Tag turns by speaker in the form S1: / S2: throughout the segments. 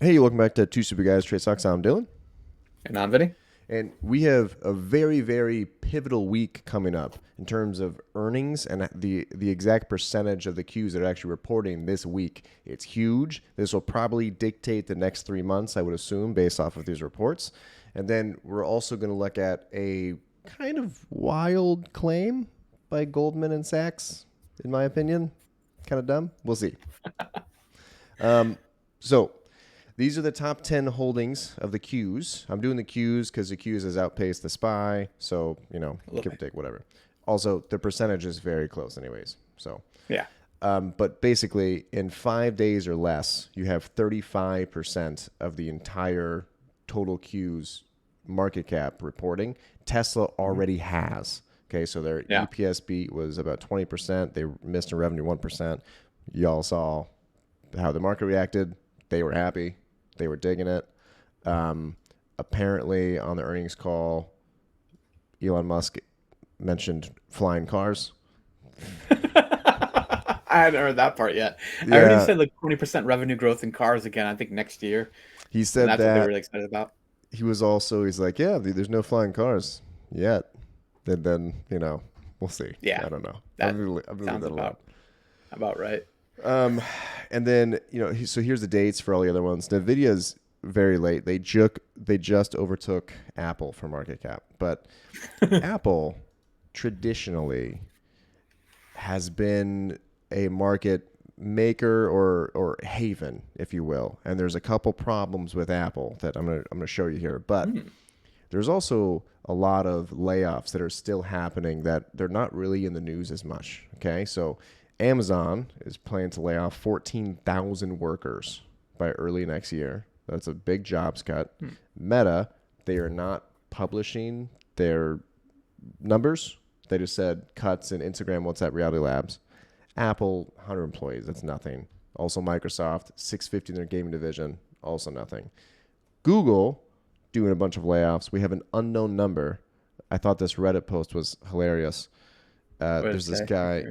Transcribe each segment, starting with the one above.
S1: Hey, welcome back to Two Super Guys Trade Stocks. I'm Dylan.
S2: And I'm Vinny.
S1: And we have a very, very pivotal week coming up in terms of earnings and the exact percentage of the Qs that are actually reporting this week. It's huge. This will probably dictate the next 3 months, I would assume, based off of these reports. And then we're also going to look at a kind of wild claim by Goldman and Sachs, in my opinion. Kind of dumb. We'll see. So these are the top 10 holdings of the Qs. I'm doing the Qs because the Qs has outpaced the SPY. So, give or take, whatever. Also, the percentage is very close anyways. So,
S2: Yeah.
S1: but basically, in 5 days or less, you have 35% of the entire total Qs market cap reporting. Tesla already has. Okay, so their
S2: Yeah.
S1: EPS beat was about 20%. They missed in revenue 1%. Y'all saw how the market reacted. They were happy. They were digging it. Apparently, on the earnings call, Elon Musk mentioned flying cars.
S2: I hadn't heard that part yet. I heard he
S1: Yeah,
S2: said like 20% revenue growth in cars again, I think next year.
S1: he
S2: And
S1: said
S2: that's what they were
S1: that.
S2: really excited about.
S1: He's like, yeah, there's no flying cars yet. And then, we'll see.
S2: Yeah.
S1: I don't know.
S2: That
S1: I'm gonna leave
S2: sounds
S1: that alone.
S2: about right.
S1: And then, so here's the dates for all the other ones. NVIDIA's very late. They just overtook Apple for market cap. But Apple traditionally has been a market maker or haven, if you will. And there's a couple problems with Apple that I'm gonna show you here. But
S2: Hmm.
S1: there's also a lot of layoffs that are still happening that they're not really in the news as much. Okay, so Amazon is planning to lay off 14,000 workers by early next year. That's a big jobs cut. Meta, they are not publishing their numbers. They just said cuts in Instagram, WhatsApp, Reality Labs. Apple, 100 employees. That's nothing. Also, Microsoft, 650 in their gaming division. Also nothing. Google, doing a bunch of layoffs. We have an unknown number. I thought this Reddit post was hilarious.
S2: What did it
S1: There's this
S2: say?
S1: guy.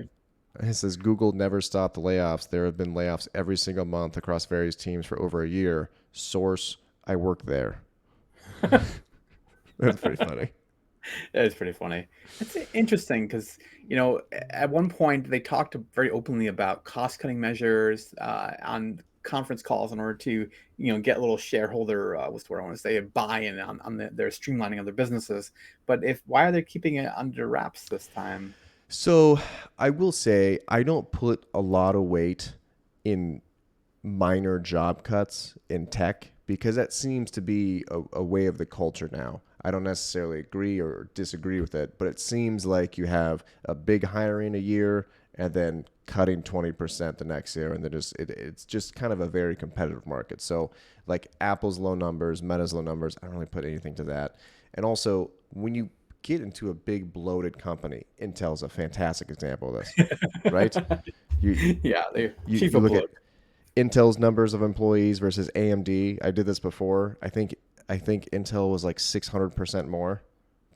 S1: It says Google never stopped the layoffs. There have been layoffs every single month across various teams for over a year. Source: I work there. That's pretty funny.
S2: That is pretty funny. It's interesting because, at one point they talked very openly about cost-cutting measures on conference calls in order to, get a little shareholder, what's the word I want to say, buy-in on their streamlining of their businesses. But why are they keeping it under wraps this time?
S1: So I will say I don't put a lot of weight in minor job cuts in tech because that seems to be a way of the culture now. I don't necessarily agree or disagree with it, but it seems like you have a big hiring a year and then cutting 20% the next year, and then it's just kind of a very competitive market. So like Apple's low numbers, Meta's low numbers, I don't really put anything to that. And also when you get into a big bloated company, Intel's a fantastic example of this, right? You
S2: Yeah, they're
S1: you,
S2: chief
S1: you
S2: of
S1: look at
S2: bloat.
S1: Intel's numbers of employees versus AMD. I did this before. I think Intel was like 600% more,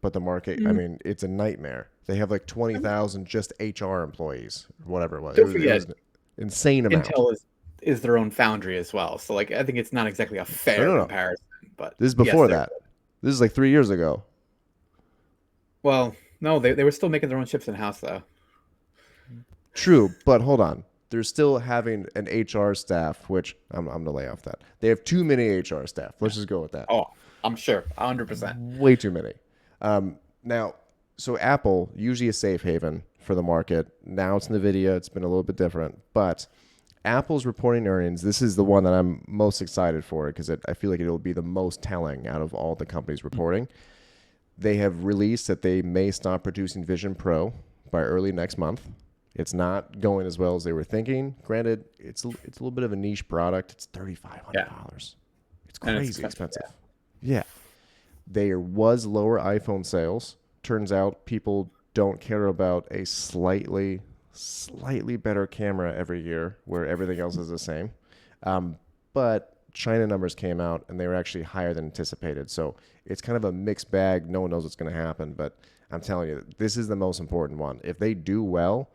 S1: but the market, I
S2: Mm,
S1: mean, it's a nightmare. They have like
S2: I mean,
S1: 20,000 just HR employees, whatever it was. It
S2: don't
S1: was it
S2: forget,
S1: was an insane amount.
S2: Intel is their own foundry as well. So like I think it's not exactly a
S1: No,
S2: fair
S1: no, no.
S2: comparison, but
S1: This is
S2: yes,
S1: before
S2: they're
S1: that. This is like 3 years ago.
S2: well, no, they were still making their own chips in house though.
S1: True, but hold on. They're still having an HR staff, which I'm gonna lay off that. They have too many HR staff. Let's just go with that.
S2: Oh, I'm sure, 100%.
S1: Way too many. Now, so Apple, usually a safe haven for the market. Now it's NVIDIA. It's been a little bit different. But Apple's reporting earnings, this is the one that I'm most excited for because I feel like it will be the most telling out of all the companies reporting. They have released that they may stop producing Vision Pro by early next month. It's not going as well as they were thinking. Granted, it's a little bit of a niche product. It's
S2: Yeah,
S1: $3,500. It's
S2: and it's
S1: crazy
S2: expensive.
S1: expensive. Yeah. There was lower iPhone sales. Turns out people don't care about a slightly better camera every year where everything else is the same. But China numbers came out and they were actually higher than anticipated. So it's kind of a mixed bag. No one knows what's going to happen. But I'm telling you, this is the most important one. If they do well,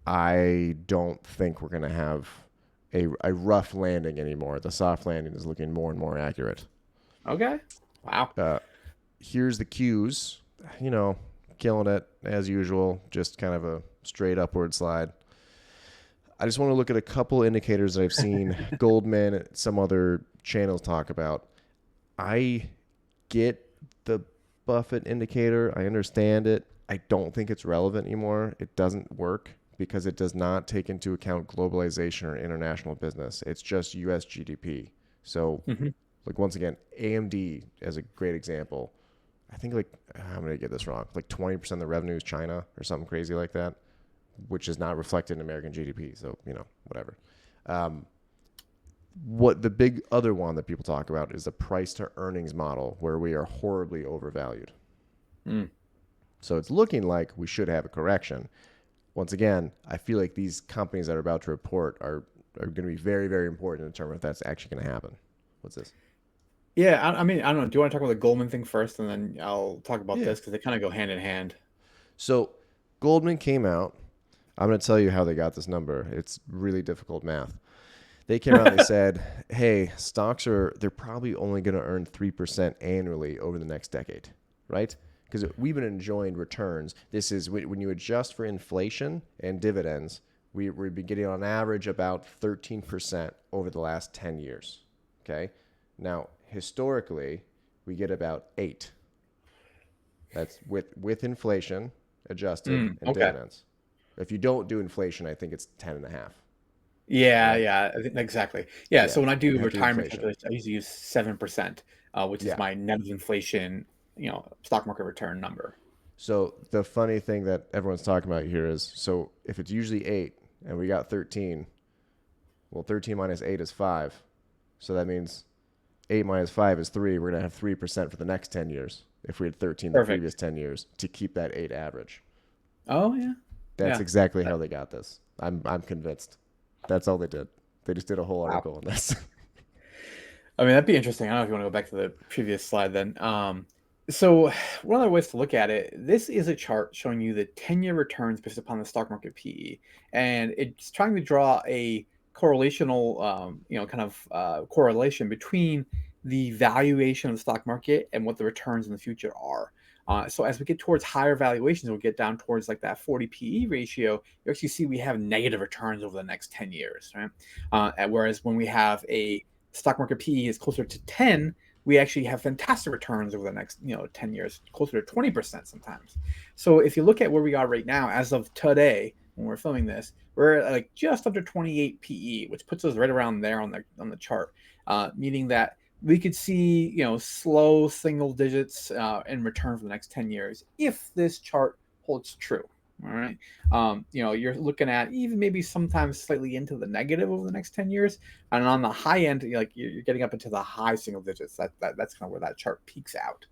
S1: I don't think we're going to have a rough landing anymore. The soft landing is looking more and more accurate.
S2: Okay. Wow.
S1: Uh, Here's the Qs. You know, killing it as usual. Just kind of a straight upward slide. I just want to look at a couple indicators that I've seen Goldman and some other channels talk about. I get the Buffett indicator. I understand it. I don't think it's relevant anymore. It doesn't work because it does not take into account globalization or international business. It's just US GDP. So,
S2: Hmm.
S1: like, once again, AMD as a great example. I think, like, I'm going to get this wrong. Like 20% of the revenue is China or something crazy like that, which is not reflected in American GDP. So, whatever. Um, what the big other one that people talk about is the price to earnings model, where we are horribly overvalued.
S2: Mm.
S1: So it's looking like we should have a correction. Once again, I feel like these companies that are about to report are going to be very, very important to determine if that's actually going to happen. What's this?
S2: Yeah, I mean, I don't know. Do you want to talk about the Goldman thing first, and then I'll talk about
S1: Yeah.
S2: this because they kind of go hand in hand.
S1: So Goldman came out. I'm going to tell you how they got this number. It's really difficult math. They came out and they said, hey, they're probably only going to earn 3% annually over the next decade, right? Because we've been enjoying returns. This is when you adjust for inflation and dividends, we've been getting on average about 13% over the last 10 years, okay? Now, historically, we get about 8. That's with inflation adjusted and
S2: Okay.
S1: dividends. If you don't do inflation, I think it's 10 and a half.
S2: Yeah,
S1: Yeah.
S2: yeah, I think exactly. Yeah, so
S1: Yeah.
S2: when I
S1: You
S2: do
S1: have to do
S2: retirement
S1: inflation.
S2: calculations, I usually use 7%, which is
S1: Yeah.
S2: my net of inflation, stock market return number.
S1: So the funny thing that everyone's talking about here is, so if it's usually 8 and we got 13, well, 13 minus 8 is 5. So that means 8 minus 5 is 3. We're going to have 3% for the next 10 years if we had 13 the
S2: Perfect.
S1: previous 10 years to keep that 8 average.
S2: Oh yeah,
S1: That's
S2: yeah.
S1: exactly how they got this. I'm convinced. That's all they did. They just did a whole
S2: Wow.
S1: article on this.
S2: I mean, that'd be interesting. I don't know if you want to go back to the previous slide then. So one of the ways to look at it, this is a chart showing you the 10-year returns based upon the stock market PE, and it's trying to draw a correlational, kind of correlation between the valuation of the stock market and what the returns in the future are. So as we get towards higher valuations, we'll get down towards like that 40 PE ratio. You actually see we have negative returns over the next 10 years, right? Whereas when we have a stock market PE is closer to 10, we actually have fantastic returns over the next 10 years, closer to 20% sometimes. So if you look at where we are right now, as of today, when we're filming this, we're at like just under 28 PE, which puts us right around there on the chart, meaning that we could see slow single digits in return for the next 10 years if this chart holds true. All right. You're looking at even maybe sometimes slightly into the negative over the next 10 years. And on the high end, you're getting up into the high single digits. That's kind of where that chart peaks out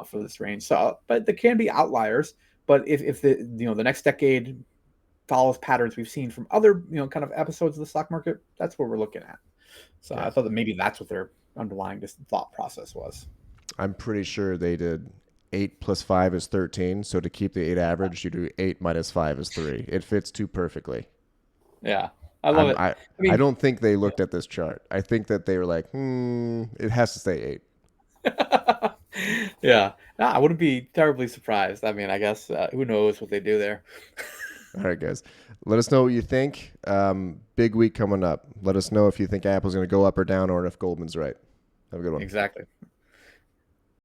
S2: for this range. So, but there can be outliers. But if the next decade follows patterns we've seen from other kind of episodes of the stock market, that's what we're looking at. So I
S1: Yeah.
S2: thought that maybe that's what their underlying this thought process was.
S1: I'm pretty sure they did 8 plus 5 is 13. So to keep the 8 average, you do 8 minus 5 is 3. It fits too perfectly.
S2: Yeah, I love
S1: I'm,
S2: it.
S1: I,
S2: I
S1: I
S2: mean,
S1: don't think they looked at this chart. I think that they were like, it has to stay 8.
S2: yeah, no, I wouldn't be terribly surprised. I mean, I guess who knows what they do there.
S1: All right, guys. Let us know what you think. Big week coming up. Let us know if you think Apple's going to go up or down or if Goldman's right. Have a good one.
S2: Exactly.